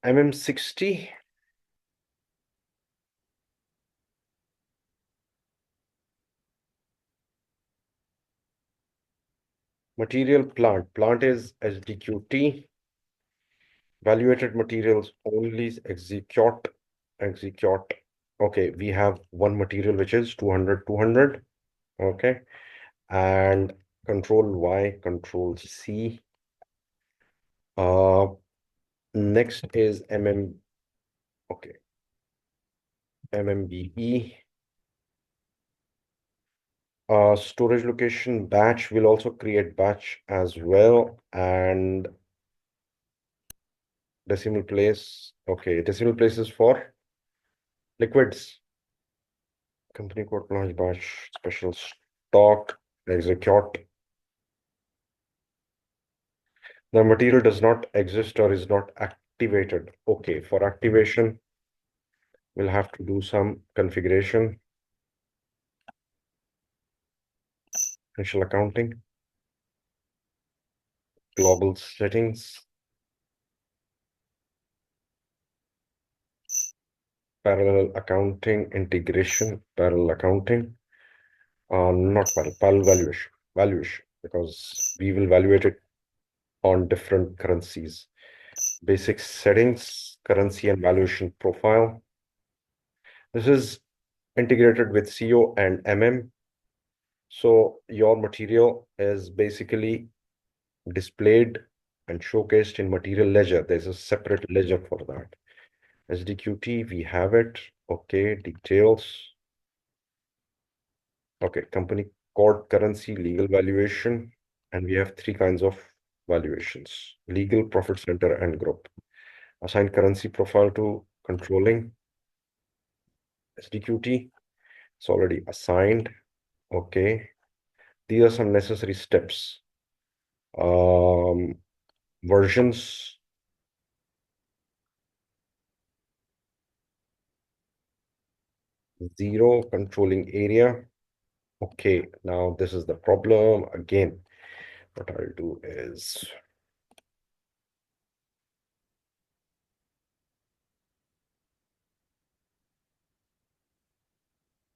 MM60. Material plant. Plant is SDQT. Valuated materials only execute. Okay, we have one material which is 200, 200. Okay. And control Y, control C. Uh, Next is okay, MMBE. Storage location batch will also create batch as well. And decimal place. Okay, decimal place is for liquids. Company code launch batch, special stock, execute. The material does not exist or is not activated. Okay, for activation, we'll have to do some configuration. Initial accounting, global settings, parallel accounting, integration, parallel accounting, not parallel valuation, because we will evaluate it on different currencies. Basic settings, currency and valuation profile. This is integrated with CO and MM. So your material is basically displayed and showcased in material ledger. There's a separate ledger for that. SDQT, we have it. Okay, details. Okay, company code, currency, legal valuation, and we have three kinds of valuations: legal, profit center, and group. Assign currency profile to controlling. SDQT, it's already assigned. Okay, these are some necessary steps. Versions, zero, controlling area. Okay, now this is the problem again. What I'll do is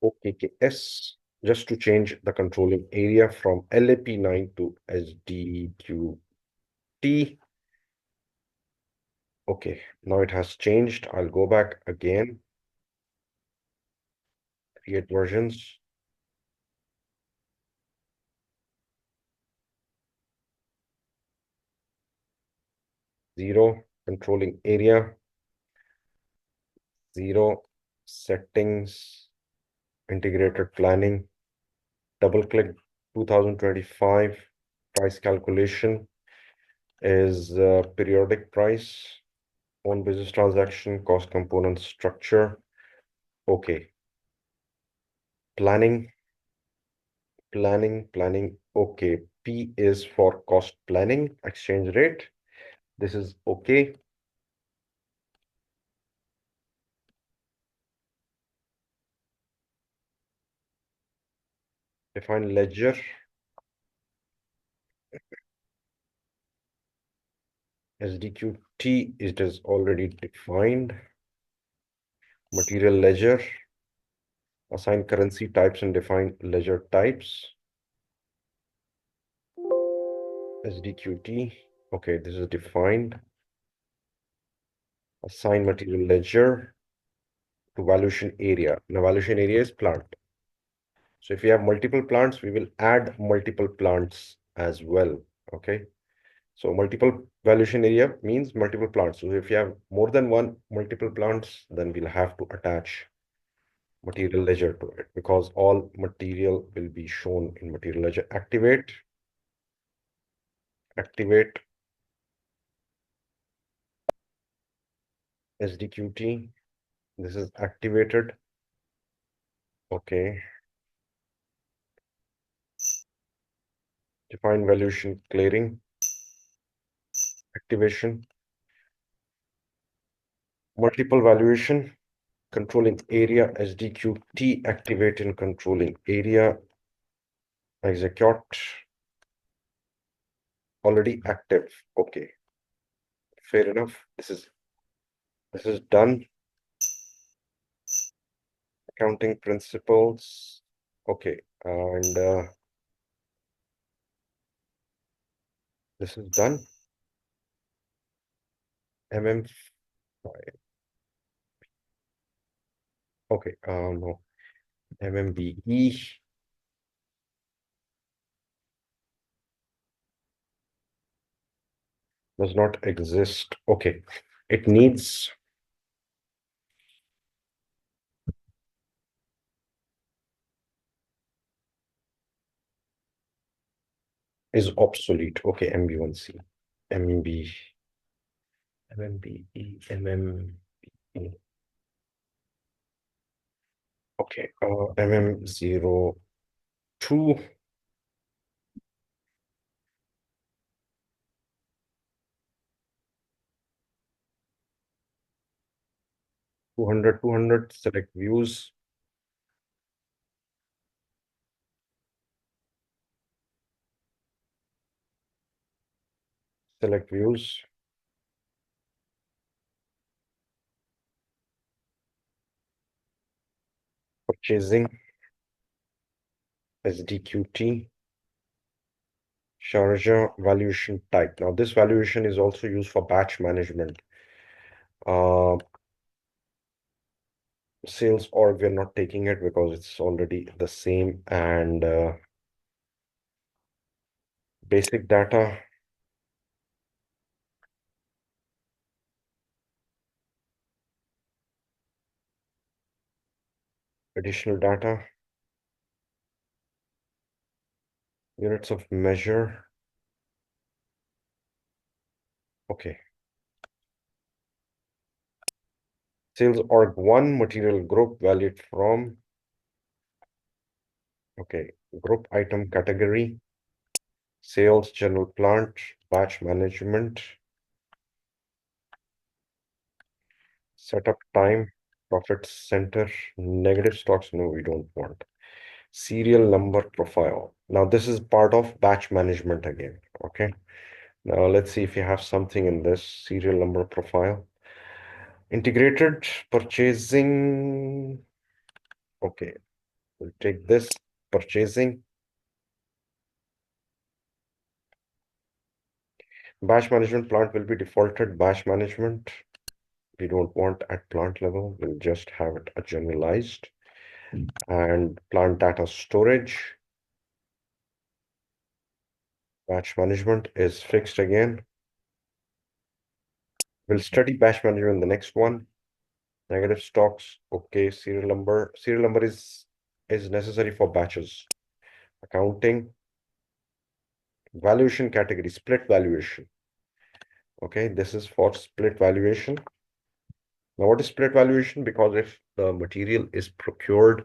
OKKS, just to change the controlling area from LAP9 to SDQT. Okay, now it has changed. I'll go back again. Create versions. Zero, controlling area. Zero, settings, integrated planning. Double click 2025. Price calculation is periodic price, own business transaction, cost component structure. Okay. Planning. Okay. P is for cost planning, exchange rate. This is okay. Define ledger. SDQT, it is already defined. Material ledger. Assign currency types and define ledger types. SDQT. Okay, this is defined. Assign material ledger to valuation area. Now, valuation area is plant. So if we have multiple plants, we will add multiple plants as well. Okay. So multiple valuation area means multiple plants. So if you have more than one multiple plants, then we'll have to attach material ledger to it, because all material will be shown in material ledger. Activate. SDQT. This is activated. Okay. Define valuation clearing. Activation. Multiple valuation. Controlling area. SDQT. Activate in controlling area. Execute. Already active. Okay. Fair enough. This is This is done. Accounting principles. Okay, and this is done. MM. Okay, no. MMBE does not exist. Okay, it needs is obsolete. Okay, MB1C, MB, MMBE, MMBE. Okay, MM02, 200, select views, purchasing, SDQT, Sharjah valuation type. Now, this valuation is also used for batch management. Uh, Sales org, we're not taking it because it's already the same. And basic data, additional data, units of measure. Okay. Sales org 1, material group, valued from. Okay. Group item category, sales, general plant, batch management, setup time, profit center, negative stocks. No, we don't want. Serial number profile. Now, this is part of batch management again. Okay. Now, let's see if you have something in this serial number profile. Integrated purchasing. Okay. We'll take this purchasing. Batch management plant will be defaulted batch management. We don't want at plant level. We'll just have it a generalized. And plant data storage. Batch management is fixed again. We'll study batch management in the next one. Negative stocks. Okay. Serial number. Serial number is necessary for batches. Accounting. Valuation category. Split valuation. Okay. This is for split valuation. Now, what is split valuation? Because if the material is procured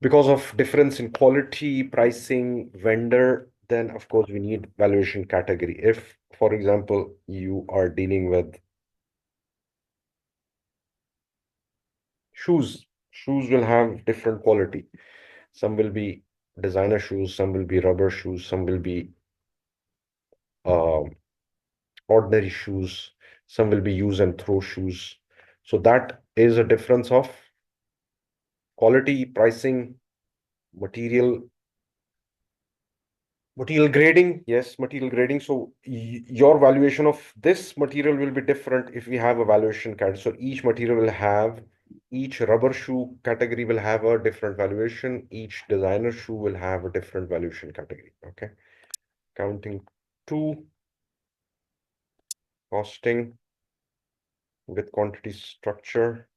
because of difference in quality, pricing, vendor, then of course we need valuation category. If, for example, you are dealing with shoes, shoes will have different quality. Some will be designer shoes, some will be rubber shoes, some will be um, ordinary shoes, some will be use and throw shoes. So that is a difference of quality, pricing, material. Material grading, yes, material grading. So your valuation of this material will be different if we have a valuation category. So each material will have, each rubber shoe category will have a different valuation. Each designer shoe will have a different valuation category. Okay. Counting two, costing with quantity structure,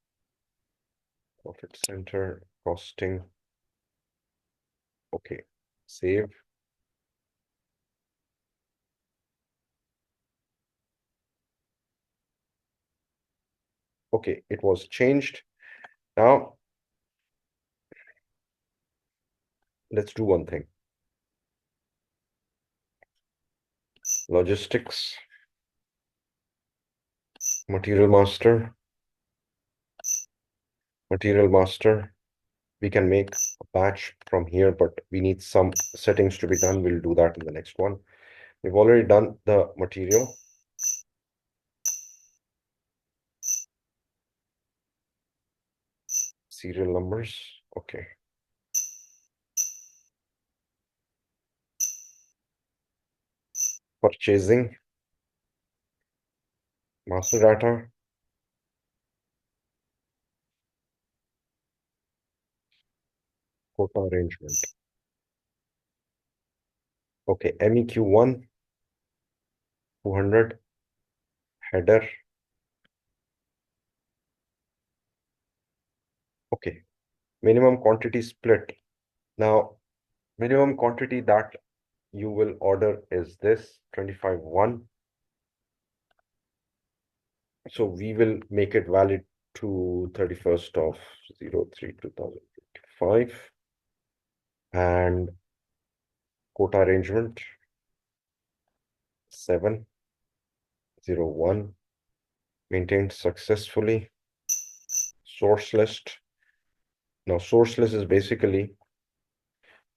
profit center, costing. Okay. Save. Okay. It was changed. Now let's do one thing. Logistics, material master, material master. We can make a batch from here, but we need some settings to be done. We'll do that in the next one. We've already done the material. Serial numbers. Okay. Purchasing. Master data. Quota arrangement. Okay. MEQ1, 200. Header. Okay. Minimum quantity split. Now, minimum quantity that you will order is this 25.1. So we will make it valid to 31st of 03 2025. And quota arrangement 701 maintained successfully. Source list. Now, source list is basically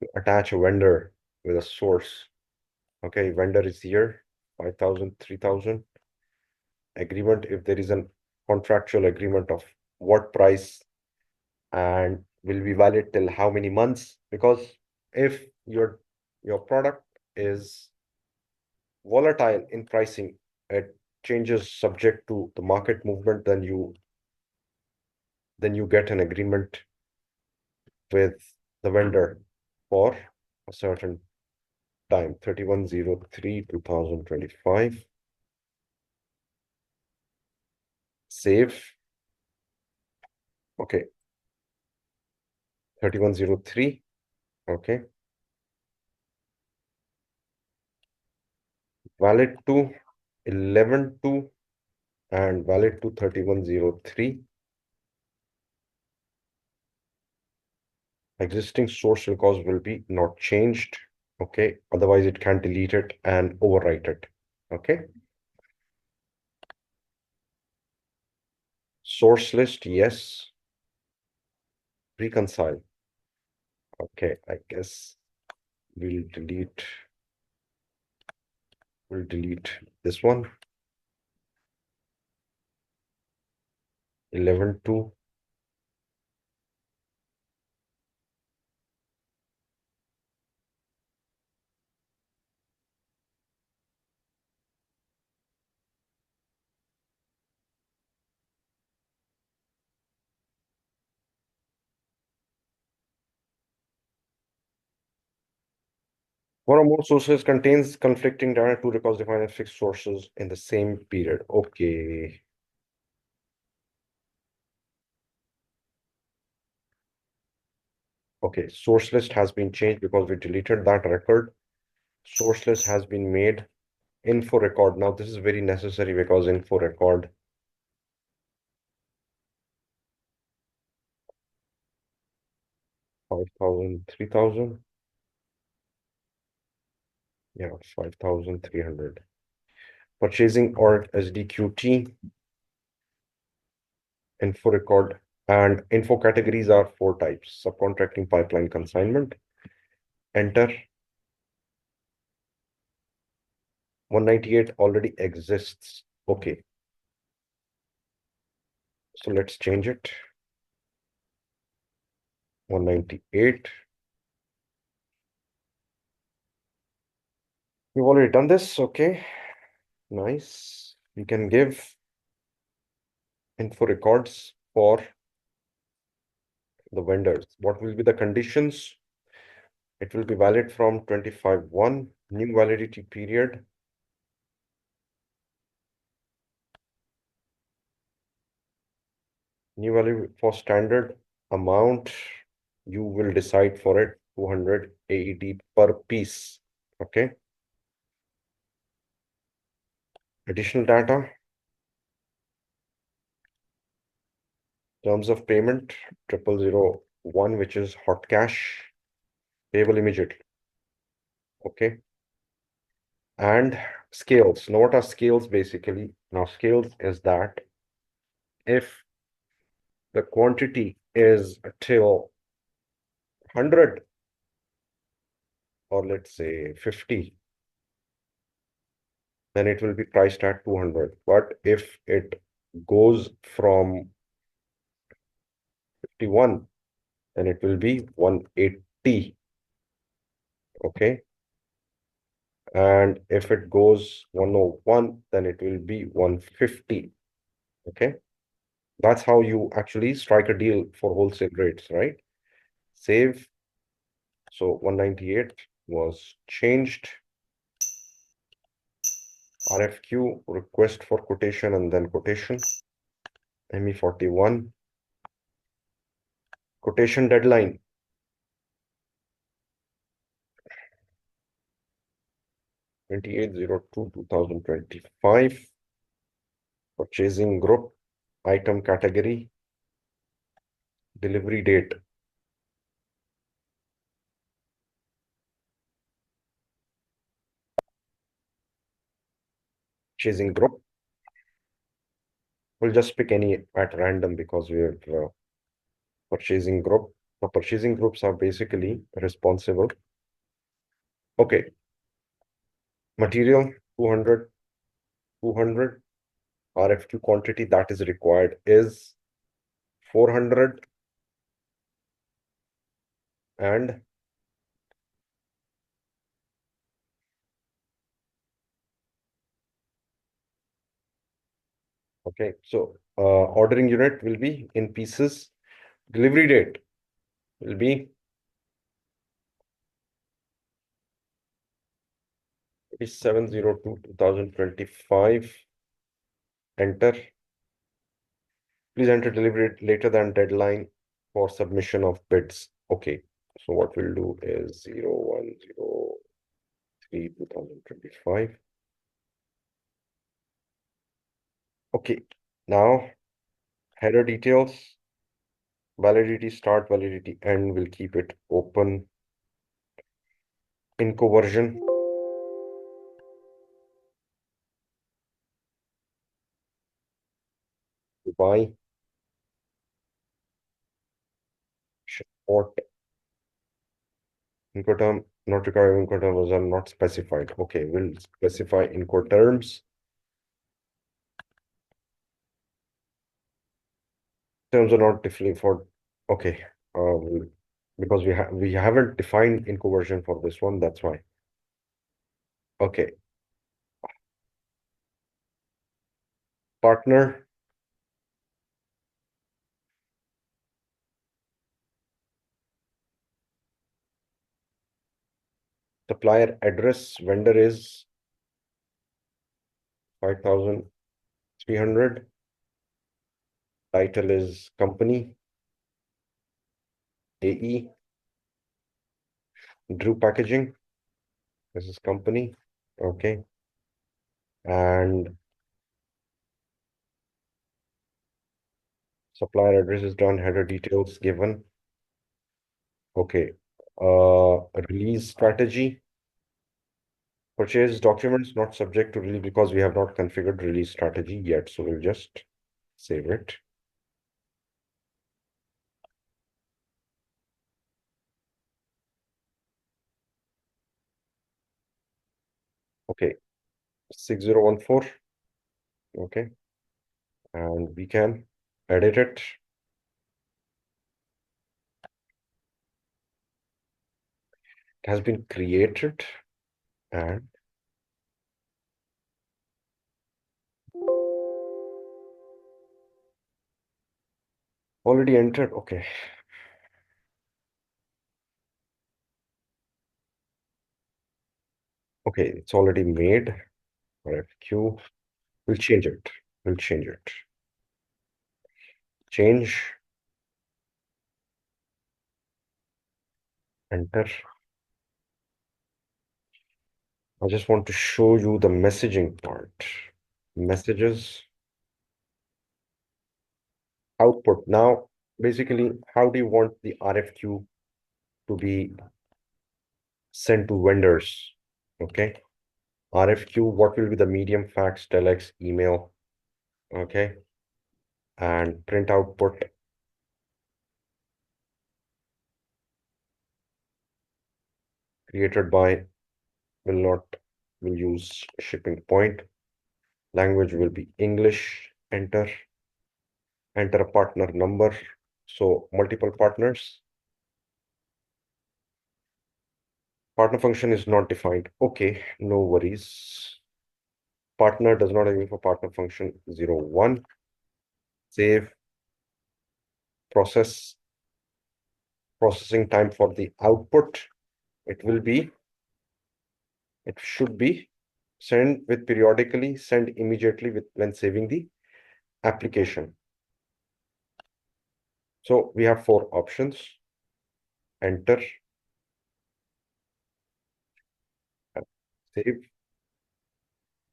to attach a vendor with a source. Okay, vendor is here, 5,000, 3,000. Agreement, if there is a contractual agreement of what price and will be valid till how many months, because if your product is volatile in pricing, it changes subject to the market movement, then you get an agreement with the vendor for a certain time, 31/03/2025. Save. Okay, 31/03. Okay, valid to 11/2 and valid to 31/03. Existing source records will be not changed. Okay, otherwise it can delete it and overwrite it. Okay, source list, yes. Reconcile. Okay, I guess we'll delete this one. 11/2. One or more sources contains conflicting data. Two records define as fixed sources in the same period. Okay. Okay, source list has been changed because we deleted that record. Source list has been made info record. Now this is very necessary because info record 5,000, 3,000. Yeah, 5,300. Purchasing or SDQT, info record, and info categories are 4 types: subcontracting, pipeline, consignment. Enter. 198 already exists. Okay, so let's change it. 198. We've already done this. Okay, nice. We can give info records for the vendors. What will be the conditions? It will be valid from 25/1, new validity period. New value for standard amount, you will decide for it, 200 AED per piece. Okay. Additional data, terms of payment, 0001, which is hot cash, payable immediately. Okay. And scales. Now, what are scales basically? Now, scales is that if the quantity is till 100, or let's say 50, then it will be priced at 200. But if it goes from 51, then it will be 180. Okay. And if it goes 101, then it will be 150. Okay. That's how you actually strike a deal for wholesale rates, right? Save. So 198 was changed. RFQ, request for quotation, and then quotation. ME41. Quotation deadline. 28/02/2025. Purchasing group. Item category. Delivery date. Purchasing group. We'll just pick any at random because we have purchasing group. The purchasing groups are basically responsible. Okay. Material 200, 200. RFQ quantity that is required is 400 and okay. So ordering unit will be in pieces. Delivery date will be 7/02/2025. Enter. Please enter delivery date later than deadline for submission of bids. Okay. So what we'll do is 01/03/2025. Okay. Now header details. Validity start, validity end. We'll keep it open. Inco version. Dubai. Short. Incoterm, not required Incoterms are not specified. Okay, we'll specify Incoterms. Terms are not defined for okay. Because we haven't defined Inco version for this one, that's why. Okay. Partner. Supplier address. Vendor is 5,300. Title is company. AE. Drew packaging. This is company. Okay. And supplier address is done. Header details given. Okay. Release strategy. Purchase documents not subject to release because we have not configured release strategy yet. So we'll just save it. Okay. 6014. Okay. And we can edit it. It has been created and already entered. Okay. Okay. It's already made. RFQ. We'll change it. We'll change it. Change. Enter. I just want to show you the messaging part. Messages. Output. Now, basically, how do you want the RFQ to be sent to vendors? Okay. RFQ, what will be the medium, fax, telex, email? Okay. And print output. Created by will use shipping point. Language will be English. Enter. Enter a partner number. So multiple partners. Partner function is not defined. Okay, no worries. Partner does not exist for partner function 01. Save processing time for the output. It should be send with periodically, send immediately when saving the application. So we have 4 options. Enter, save,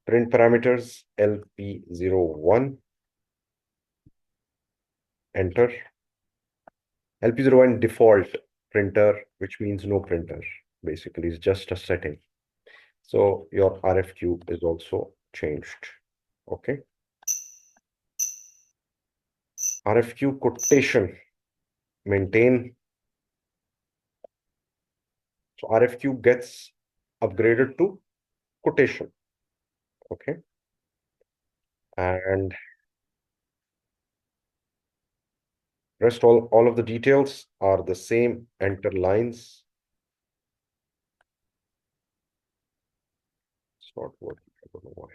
print parameters LP01, enter. LP01 default printer, which means no printer, basically is just a setting. So your RFQ is also changed. Okay. RFQ quotation, maintain. So RFQ gets upgraded to quotation. Okay. And rest all of the details are the same. Enter lines. It's not working. I don't know why.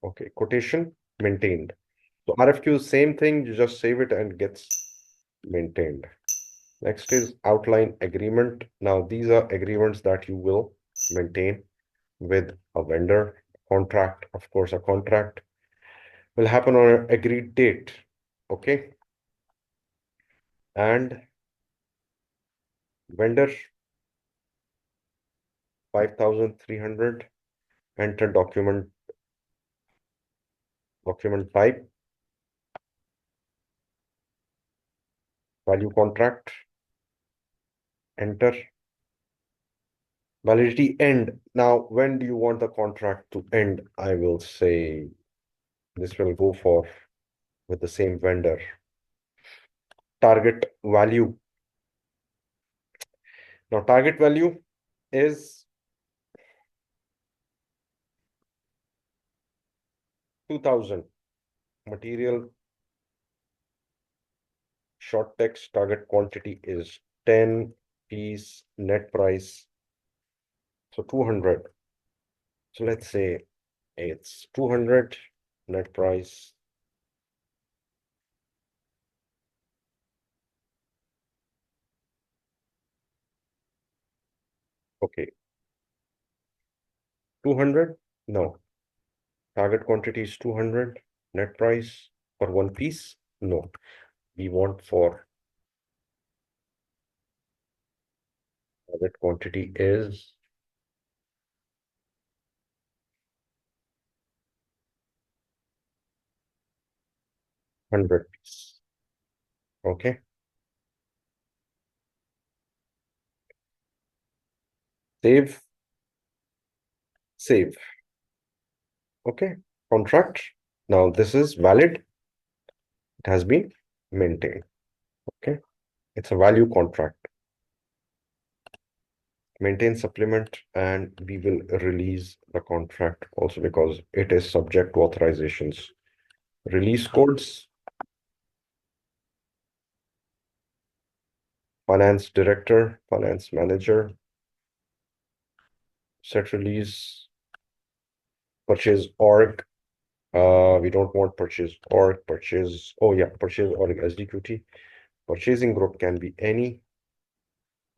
Okay, quotation maintained. So RFQ, same thing, you just save it and gets maintained. Next is outline agreement. Now, these are agreements that you will maintain with a vendor. Contract, of course, a contract will happen on an agreed date. Okay. And vendor 5,300, enter document type, value contract, enter. Validity end. Now, when do you want the contract to end? I will say this will go for with the same vendor. Target value. Now, target value is 2,000. Material short text target quantity is 10 piece, net price. So 200. So let's say it's 200, net price. Okay. 200? No. Target quantity is 200. Net price for one piece? No. We want for target quantity is 100 piece. Okay. Save. Save. Okay. Contract. Now this is valid. It has been maintained. Okay. It's a value contract. Maintain supplement, and we will release the contract also because it is subject to authorizations. Release codes. Finance director, finance manager. Set release. Purchase org. We don't want purchase org, purchase. Oh yeah, purchase org SDQT. Purchasing group can be any.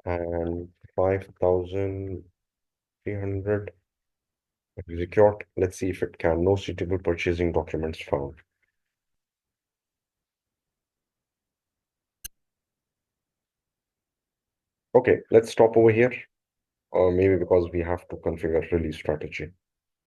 And 5,300. Execute. Let's see if it can. No suitable purchasing documents found. Okay, let's stop over here. Or maybe because we have to configure release strategy.